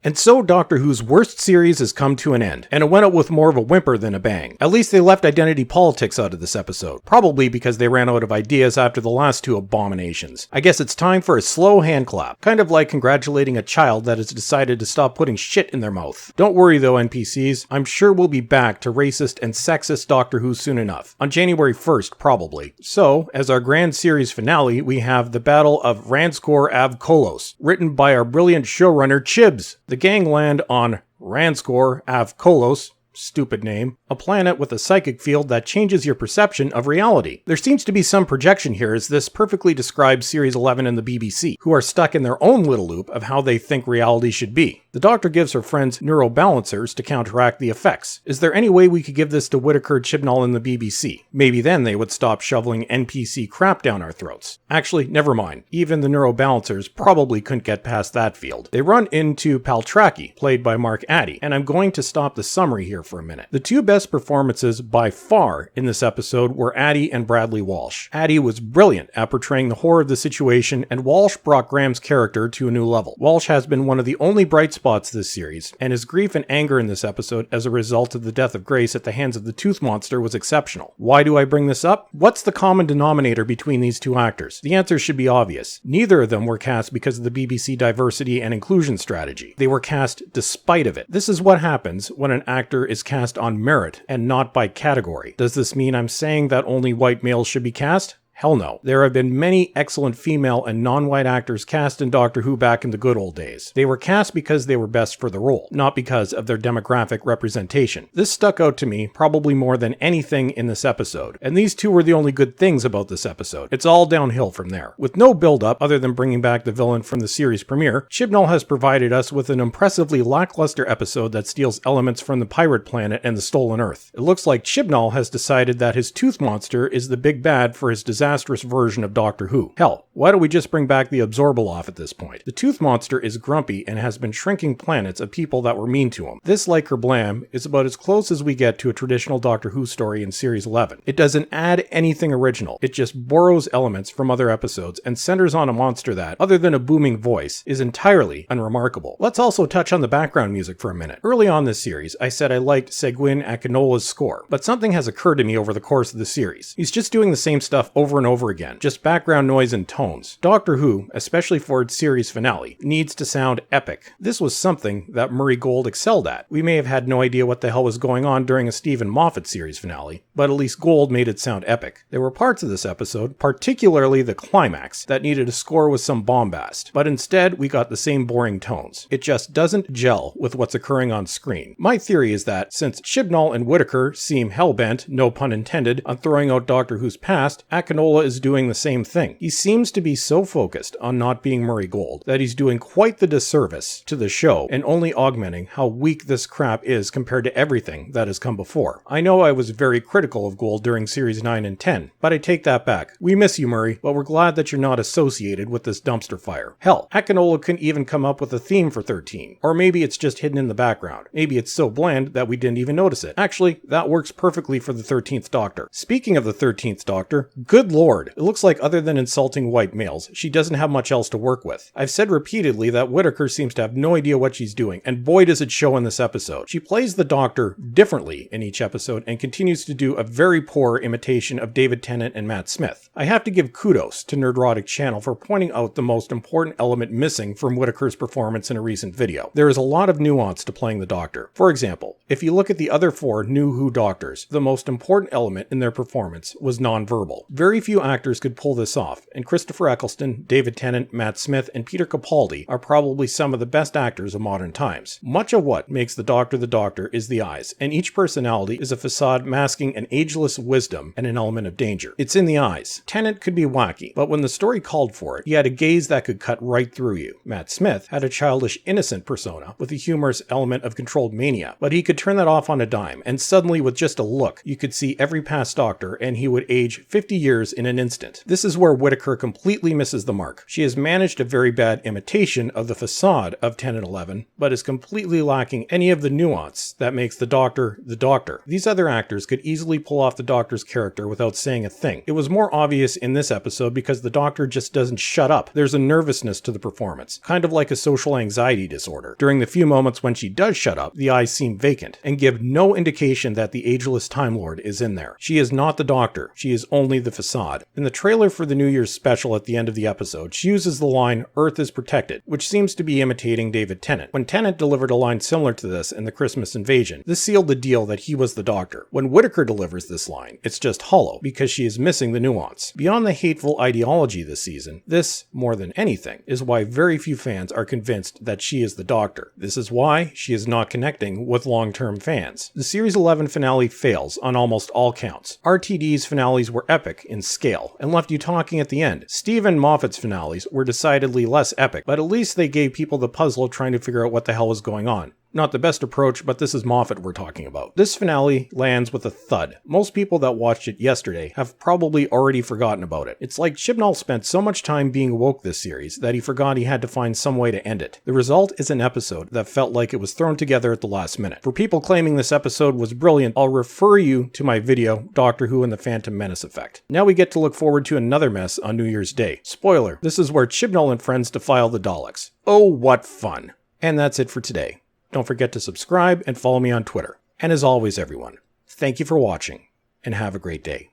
And so Doctor Who's worst series has come to an end, and it went out with more of a whimper than a bang. At least they left identity politics out of this episode, probably because they ran out of ideas after the last two abominations. I guess it's time for a slow hand clap, kind of like congratulating a child that has decided to stop putting shit in their mouth. Don't worry though, NPCs, I'm sure we'll be back to racist and sexist Doctor Who soon enough, on January 1st probably. So, as our grand series finale, we have the Battle of Ranskoor av Kolos, written by our brilliant showrunner Chibs. The gang land on Ranskoor av Kolos, stupid name, a planet with a psychic field that changes your perception of reality. There seems to be some projection here as this perfectly describes Series 11 and the BBC, who are stuck in their own little loop of how they think reality should be. The Doctor gives her friends neurobalancers to counteract the effects. Is there any way we could give this to Whittaker, Chibnall, and the BBC? Maybe then they would stop shoveling NPC crap down our throats. Actually, never mind. Even the neurobalancers probably couldn't get past that field. They run into Paltraki, played by Mark Addy, and I'm going to stop the summary here for a minute. The two best performances by far in this episode were Addy and Bradley Walsh. Addy was brilliant at portraying the horror of the situation, and Walsh brought Graham's character to a new level. Walsh has been one of the only bright spots this series, and his grief and anger in this episode as a result of the death of Grace at the hands of the Tooth Monster was exceptional. Why do I bring this up? What's the common denominator between these two actors? The answer should be obvious. Neither of them were cast because of the BBC diversity and inclusion strategy. They were cast despite of it. This is what happens when an actor is cast on merit and not by category. Does this mean I'm saying that only white males should be cast? Hell no. There have been many excellent female and non-white actors cast in Doctor Who back in the good old days. They were cast because they were best for the role, not because of their demographic representation. This stuck out to me probably more than anything in this episode, and these two were the only good things about this episode. It's all downhill from there. With no build-up other than bringing back the villain from the series premiere, Chibnall has provided us with an impressively lackluster episode that steals elements from the pirate planet and the stolen Earth. It looks like Chibnall has decided that his Tooth Monster is the big bad for his disastrous version of Doctor Who. Hell, why don't we just bring back the Absorbaloff at this point? The Tooth Monster is grumpy and has been shrinking planets of people that were mean to him. This, like Kerblam, is about as close as we get to a traditional Doctor Who story in Series 11. It doesn't add anything original. It just borrows elements from other episodes and centers on a monster that, other than a booming voice, is entirely unremarkable. Let's also touch on the background music for a minute. Early on this series, I said I liked Seguin Akinola's score, but something has occurred to me over the course of the series. He's just doing the same stuff over and over again, just background noise and tones. Doctor Who, especially for its series finale, needs to sound epic. This was something that Murray Gold excelled at. We may have had no idea what the hell was going on during a Stephen Moffat series finale, but at least Gold made it sound epic. There were parts of this episode, particularly the climax, that needed a score with some bombast, but instead we got the same boring tones. It just doesn't gel with what's occurring on screen. My theory is that since Chibnall and Whittaker seem hellbent, no pun intended, on throwing out Doctor Who's past, Akinola is doing the same thing. He seems to be so focused on not being Murray Gold that he's doing quite the disservice to the show and only augmenting how weak this crap is compared to everything that has come before. I know I was very critical of Gold during Series 9 and 10, but I take that back. We miss you, Murray, but we're glad that you're not associated with this dumpster fire. Hell, Akinola couldn't even come up with a theme for 13. Or maybe it's just hidden in the background. Maybe it's so bland that we didn't even notice it. Actually, that works perfectly for the 13th Doctor. Speaking of the 13th Doctor, good lord, it looks like other than insulting white males, she doesn't have much else to work with. I've said repeatedly that Whittaker seems to have no idea what she's doing, and boy does it show in this episode. She plays the Doctor differently in each episode and continues to do a very poor imitation of David Tennant and Matt Smith. I have to give kudos to Nerdrotic Channel for pointing out the most important element missing from Whittaker's performance in a recent video. There is a lot of nuance to playing the Doctor. For example, if you look at the other four New Who Doctors, the most important element in their performance was nonverbal. Very few actors could pull this off, and Christopher Eccleston, David Tennant, Matt Smith, and Peter Capaldi are probably some of the best actors of modern times. Much of what makes the Doctor is the eyes, and each personality is a facade masking an ageless wisdom and an element of danger. It's in the eyes. Tennant could be wacky, but when the story called for it, he had a gaze that could cut right through you. Matt Smith had a childish, innocent persona with a humorous element of controlled mania, but he could turn that off on a dime, and suddenly with just a look, you could see every past Doctor and he would age 50 years viewers in an instant. This is where Whittaker completely misses the mark. She has managed a very bad imitation of the facade of 10 and 11, but is completely lacking any of the nuance that makes the Doctor the Doctor. These other actors could easily pull off the Doctor's character without saying a thing. It was more obvious in this episode because the Doctor just doesn't shut up. There's a nervousness to the performance, kind of like a social anxiety disorder. During the few moments when she does shut up, the eyes seem vacant and give no indication that the ageless Time Lord is in there. She is not the Doctor. She is only the facade. In the trailer for the New Year's special at the end of the episode, she uses the line, "Earth is protected," which seems to be imitating David Tennant. When Tennant delivered a line similar to this in the Christmas Invasion, this sealed the deal that he was the Doctor. When Whittaker delivers this line, it's just hollow because she is missing the nuance. Beyond the hateful ideology this season, this, more than anything, is why very few fans are convinced that she is the Doctor. This is why she is not connecting with long-term fans. The Series 11 finale fails on almost all counts. RTD's finales were epic in scale and left you talking at the end. Stephen Moffat's finales were decidedly less epic, but at least they gave people the puzzle of trying to figure out what the hell was going on. Not the best approach, but this is Moffat we're talking about. This finale lands with a thud. Most people that watched it yesterday have probably already forgotten about it. It's like Chibnall spent so much time being woke this series that he forgot he had to find some way to end it. The result is an episode that felt like it was thrown together at the last minute. For people claiming this episode was brilliant, I'll refer you to my video, Doctor Who and the Phantom Menace Effect. Now we get to look forward to another mess on New Year's Day. Spoiler, this is where Chibnall and friends defile the Daleks. Oh, what fun. And that's it for today. Don't forget to subscribe and follow me on Twitter. And as always, everyone, thank you for watching, and have a great day.